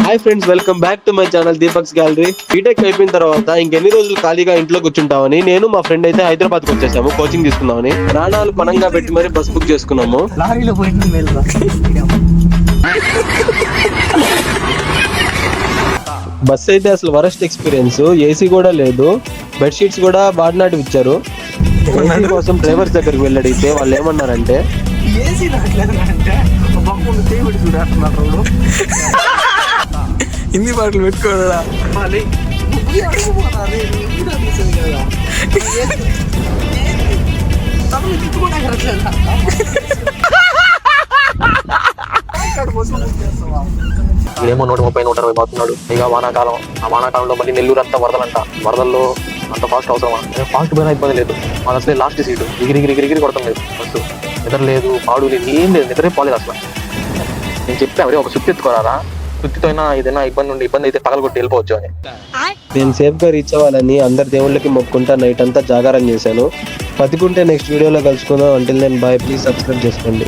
Hi friends, welcome back to my channel Deepak's gallery. B Tech అయిపోయిన తర్వాత ఇంకెన్ని రోజులు ఖాళీగా ఇంట్లో కూర్చుంటామని నేను మా ఫ్రెండ్ అయితే హైదరాబాద్ కు వచ్చేసాము కోచింగ్ తీసుకుందామని. ప్రాణాలు పణంగా పెట్టి మరి బస్ బుక్ చేసుకున్నాము. బస్ అయితే అసలు వరస్ట్ ఎక్స్పీరియన్స్. ఏసీ కూడా లేదు, బెడ్షీట్స్ కూడా వాడినాటి ఇచ్చారు. ఏసీ కోసం డ్రైవర్స్ దగ్గరికి వెళ్ళి అడిగితే వాళ్ళు ఏమన్నారంటే హిందీ పాటలు పెట్టుకోడా ఏమో 130, 160 పోతున్నాడు. ఇక వానాకాలం, ఆ వానాకాలంలో మళ్ళీ నెల్లూరు అంతా వరదలంట. వరదల్లో అంత ఫాస్ట్ అవసరమా? ఫాస్ట్ పోయినా ఇబ్బంది లేదు, మాకు అసలే లాస్ట్ సీటు. ఎగిరి కొడతాం లేదు బస్సు. నిద్ర లేదు, పాడు లేదు, ఏం లేదు, నిద్రే పోలేదు అసలు. నేను చెప్పాను ఒక సుత్తి ఎత్తుకోరాదా, సుత్తితో అయినా ఏదైనా ఇబ్బంది అయితే పగలగొట్టి వెళ్ళిపోవచ్చు అని. నేను సేఫ్ గా రీచ్ అవ్వాలని అందరి దేవుళ్ళకి మొక్కుంటా నైట్ అంతా జాగారం చేశాను. బతికుంటే నెక్స్ట్ వీడియోలో కలుసుకుందాం. Until then bye. Please subscribe చేసుకోండి.